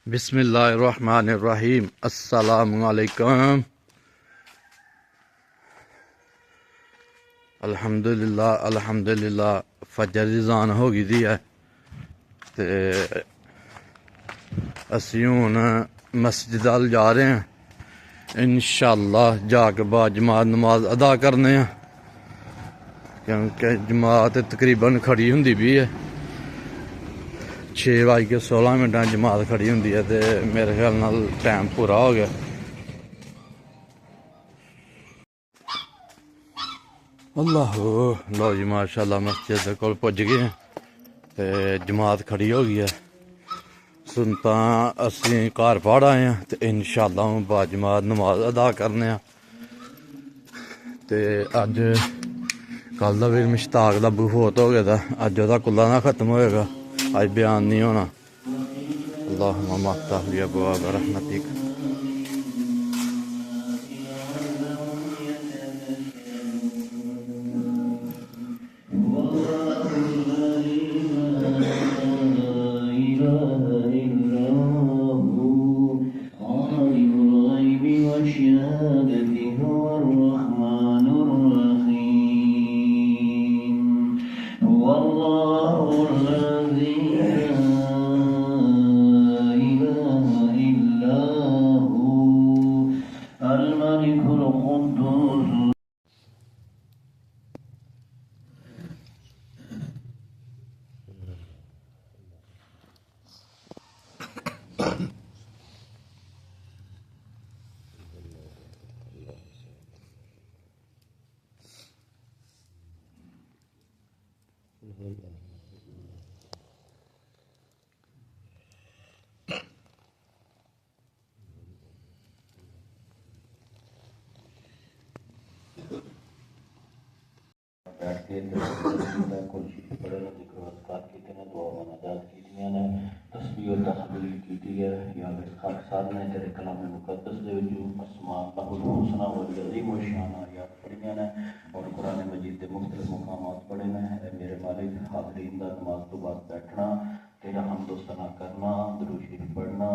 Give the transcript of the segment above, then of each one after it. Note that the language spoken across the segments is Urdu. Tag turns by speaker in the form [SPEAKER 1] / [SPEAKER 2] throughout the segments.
[SPEAKER 1] بسم اللہ الرحمن الرحیم۔ السلام علیکم۔ الحمدللہ فجر دی اذان ہو گئی دی ہے تے اسی ہن مسجد ال جا رہے ہیں انشاءاللہ، جا کے بعد جماعت نماز ادا کرنے ہیں کیونکہ جماعت تقریباً کھڑی ہوندی بھی ہے 6:16 جماعت کھڑی ہوندی ہے تے میرے خیال نال ٹائم پورا ہو گیا۔ اللہ لو جی ماشاءاللہ مسجد دے کول پہنچ گئے ہیں تے جماعت کھڑی ہو گئی ہے۔ سنتاں اسی گھر پڑھ آئے ہیں تے انشاءاللہ با جماعت نماز ادا کرنے ہیں تے اج کل دا ویر مشتاق دا بہت ہو گیا تھا، اج دا کلا نہ ختم ہوئے گا، اج بیان نہیں ہونا۔ اللہم افتح لی ابواب رحمتک۔
[SPEAKER 2] بیٹھ کے خورشید پڑھے نے، ذکر و اذکار کیتے نے، دعا و مناجات کیتیاں نے، تسبیح و تحلیل کیتی ہے۔ یا میرے خاکسار نے تیرے کلام مقدس دے وچ اسماء اللہ الحسنی والعظیم الشان آیات پڑھیاں نے اور قرآن مجید کے مختلف مقامات پڑھے نے۔ اے میرے مالک، حاضرین دا نماز تو بعد بیٹھنا، تیرا حمد و ثنا کرنا، درود شریف پڑھنا،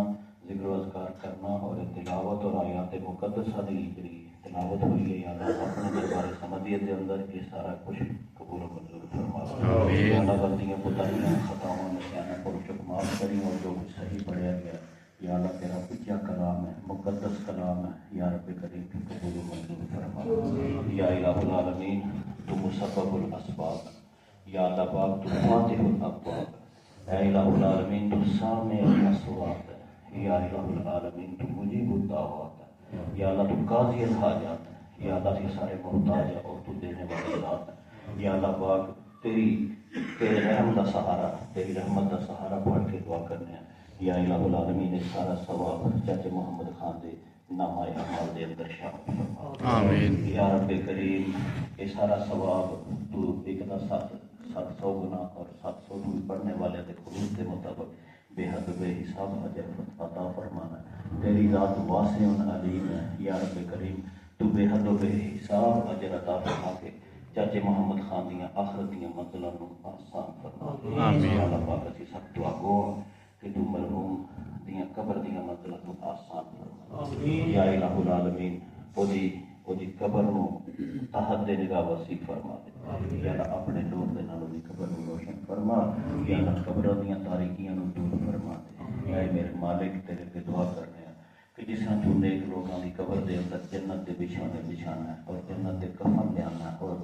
[SPEAKER 2] ذکر و اذکار کرنا اور تلاوت اور آیات مقدسہ دی جڑی تلاوت ہوئی ہے، یا اللہ اپنے دربار سمدیت دے اندر یہ سارا کچھ قبول و منظور فرما۔ یا اللہ غلطیاں کوتاہیاں خطاؤں نسیانوں کو چک معاف کری اور جو کچھ صحیح پڑھیا گیا یا اللہ تیرا سچا کلام ہے، مقدس کلام ہے، یا رب کریم قبول و منظور فرما۔ یا الہ العالمین تو مسبب الاسباب، یا اللہ پاک تو فاتح الابواب، اے الہ العالمین تو سامع الاصوات ہے، یا الہ العالمین تو مجیب الدعوات ہے، یا اللہ تو قاضی الحاجات ہے، یا اللہ یہ سارے محتاج ہے اور تو دینے والی ذات ہے۔ یا اللہ پاک تیرے رحم دا سہارا، تیری رحمت دا سہارا پڑھ کے دعا کرنے ہیں۔ یا الہ العالمین اس سارا ثواب چاچے محمد خان دے نامہ اعمال دے اندر شامل فرما۔
[SPEAKER 1] آمین۔
[SPEAKER 2] یا رب کریم یہ سارا ثواب تو ایک دا 700 گنا اور 700 بھی پڑھنے والے دے خروج کے مطابق بے حد بے حساب اجر عطا فرمانا۔ تیری ذات واسع علیم ہے، یا رب کریم تو بے حد و بے حساب اجر عطا فرما کے چاچے محمد خان دیاں آخرت دیاں منزلاں نوں آسان فرما۔
[SPEAKER 1] آمین۔
[SPEAKER 2] یا اللہ پاک اسی سب دعا گو کہ تو مرحوم دیاں قبر دیاں منزلاں نوں آسان فرما۔ یا الہ العالمین دی قبر نوں تحت دے نگاہ وسیع فرما دے۔ یا اللہ اپنے نور دے نال دی قبر نوں روشن فرما۔ یا اللہ قبر دیاں تاریکیاں نوں دور فرما دے۔ یا میرے مالک تیرے پہ دعا کرنے ہیں کہ جس طرح تو نیک لوگوں کی قبر دے اندر جنت دے بچھونے بچھانا ہے اور جنت دے کفن لیانا ہے اور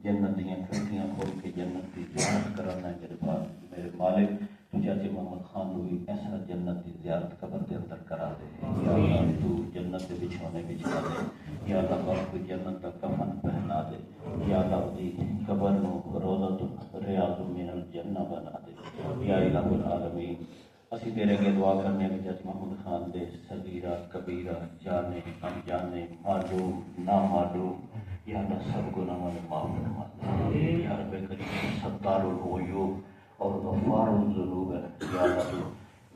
[SPEAKER 2] جنت دیاں کھڑکیاں کھول کے جنت کی زیارت کرانا ہے، میرے مالک تو چاچے محمد خان کو بھی ایسا جنت کی زیارت قبر دے اندر کرا دے۔ یا اللہ تو جنت دے بچھونے بچھا دے، یا اللہ پاک کو جنت کا کفن پہنا دے، یا اللہ دی قبر نو روضۃ ریاض من الجنہ بنا دے۔ یا الہ العالمین اسی تیرے کے دعا کرنے میں چاچے محمد خان دے صغیرہ کبیرہ جانے انجانے معلوم نامعلوم یا اللہ سب گناہوں نے معاف فرما دے۔ یا رب کریم ستار العیوب اور غفار الذنوب ہے، یا اللہ تو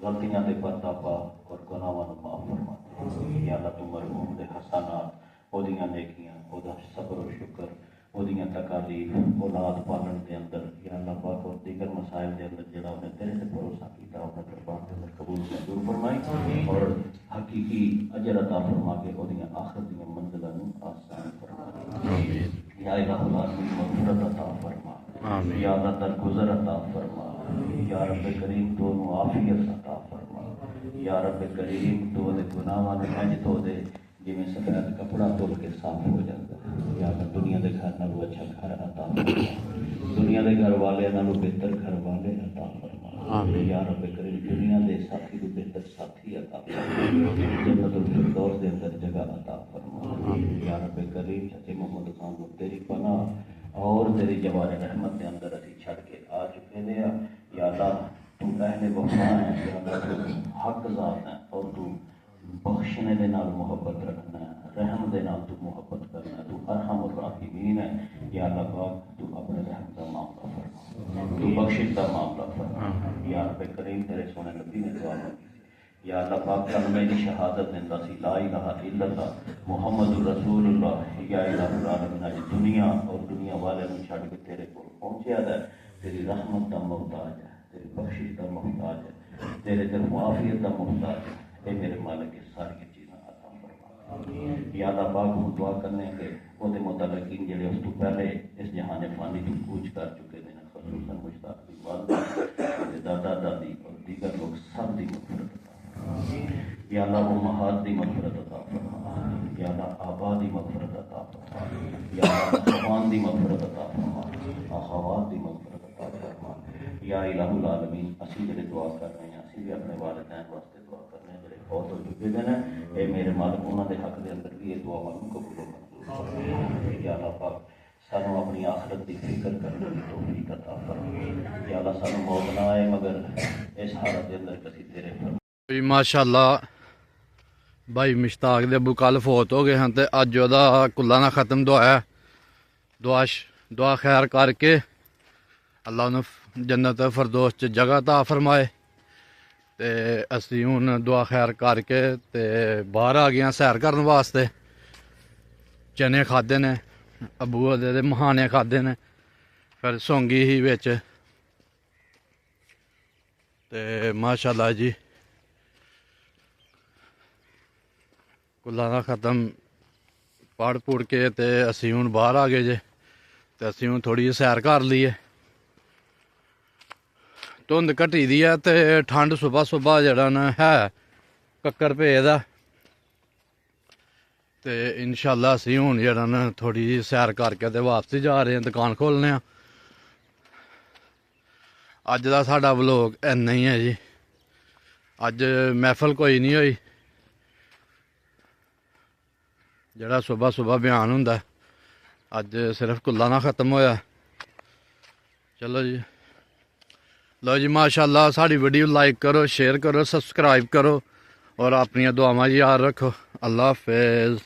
[SPEAKER 2] غلطیاں دے پردہ پا اور گناہوں نے معاف فرما دے۔ یا اللہ تو مرحوم دے حسنات، او دیاں نیکیاں، او دا صبر و شکر، ਉਹਦੀਆਂ ਤਕਾਲੀਫ ਔਲਾਦ ਪਾਲਣ ਦੇ ਅੰਦਰ ਜਾਂ ਅੱਲਾਹ ਪਾਕ ਔਰ ਦੀਗਰ ਮਸਾਇਲ ਦੇ ਅੰਦਰ ਜਿਹੜਾ ਉਹਨੇ ਤੇਰੇ ਤੇ ਭਰੋਸਾ ਕੀਤਾ ਆਪਣੇ ਦਰਬਾਰ ਦੇ ਅੰਦਰ ਕਬੂਲ ਮਨਜ਼ੂਰ ਫਰਮਾਈ ਔਰ ਹਕੀਕੀ ਅਜਰ ਅਤਾ ਫਰਮਾ ਕੇ ਉਹਦੀਆਂ ਆਖਰਤ ਦੀਆਂ ਮੰਜ਼ਿਲਾਂ ਨੂੰ ਆਸਾਨ ਫਰਮਾ।
[SPEAKER 1] آمین
[SPEAKER 2] یا الہ العالمین مغفرت عطا فرما،
[SPEAKER 1] آمین
[SPEAKER 2] یا اللہ درگزر عطا فرما، یا رب کریم تو معافیت عطا فرما، یا رب کریم تو دے گناہاں نوں انج دھو دے جویں سفید کپڑا دھل کے صاف ہو جاتا ہے۔ یا اللہ دنیا دے گھر نالوں اچھا گھر عطا فرما، دنیا دے گھر والے نالوں بہتر گھر والے عطا فرما،
[SPEAKER 1] آمین
[SPEAKER 2] یا رب کریم دنیا دے ساتھی تو بہتر ساتھی عطا فرما، جنت الفردوس دے اندر جگہ عطا فرما۔ یا رب کریم چچے محمد خان کو تیری پناہ اور تیری جوار رحمت دے اندر اسی چھڑ کے آ چکے دے ہیں۔ یا اللہ تو اہل وفا ہے، یا اللہ تو حق ذات ہے اور تو بخشنے دے نال محبت رکھنا ہے، رحم دے نال تو محبت کرنا ہے، تو ارحم الراحمین ہے۔ یا اللہ پاک تو اپنے رحم کا معاملہ فرما، تو بخشش کا معاملہ فرما۔ یا رب کریم تیرے سونے نبی نے دعا مانگی، یا اللہ پاک کلمہ دی شہادت دیندا سی لا الہ الا اللہ محمد رسول اللہ۔ یا الہ العالمین اج دنیا اور دنیا والے نوں چھڈ کے تیرے کول پہنچیا ہے، تیری رحمت دا محتاج ہے، تیری بخشش دا محتاج ہے، تیرے تے معافیت دا محتاج ہے۔ اے میرے مالک یہ ساری چیزاں عطا فرما۔ یا اللہ پاک ہم دعا کرنے کہ وہ دے متعلقین جڑے اس تو پہلے اس جہان فانی تو کوچ کر چکے ہیں، خصوصاً مشتاق دی والدہ، دادا دادی اور دیگر لوگ سب دی مغفرت عطا فرما۔ یا اللہ امہات دی مغفرت عطا فرما، یا اللہ آبا دی مغفرت عطا فرما، یا اللہ اخوان دی مغفرت عطا فرما، اخوات دی مغفرت عطا فرما۔ یا الہ العالمین اسی جڑے دعا کر رہے ہیں، اسی بھی اپنے والدین واسطے دعا کر رہے ہیں جڑے فوت ہو چکے ہیں، اے میرے مالک انہاں دے حق دے اندر بھی یہ دعا مانگوں قبول و منظور فرما۔ یا اللہ پاک سانو اپنی آخرت کی فکر کرنے کی توفیق عطا فرما۔ یا اللہ سانو موت نہ آئے مگر اس حالت کے اندر کسی تیرے
[SPEAKER 1] جی ماشاءاللہ بھائی مشتاق دے ابو کل فوت ہو گئے ہیں تے اج دا کلا نہ ختم دعا ہے، دعا خیر کر کے اللہ انہوں جنت فردوس چ جگہ عطا فرمائے۔ تے اسی ہن دعا خیر کر کے تے باہر آ گئے سیر کرن واسطے، چنے کھادے نے ابو دے مہانے کھادے نے، پھر سونگی ہی وچ تے ماشاءاللہ جی کلا دا ختم پڑھ پڑھ کے تے اسی ہن باہر آ گئے جے تے اسی ہن تھوڑی سیر کر لیے۔ دھند گھٹی دی ہے تے ٹھنڈ صبح صبح جڑا نا ہے ککر پے دا تے انشاءاللہ اسی ہن جڑا نا تھوڑی سیر کر کے تے واپسی جا رہے ہیں، دکان کھولنے ہیں۔ اج دا ساڈا ولاگ اینا ہی ہے جی، اج محفل کوئی نہیں ہوئی، جڑا صبح صبح بیان ہوندا ہے اج صرف کلا نہ ختم ہویا۔ چلو جی لو جی ماشاءاللہ ساڑی ویڈیو لائک کرو، شیئر کرو، سبسکرائب کرو اور اپنی دعاواں یاد رکھو۔ اللہ حافظ۔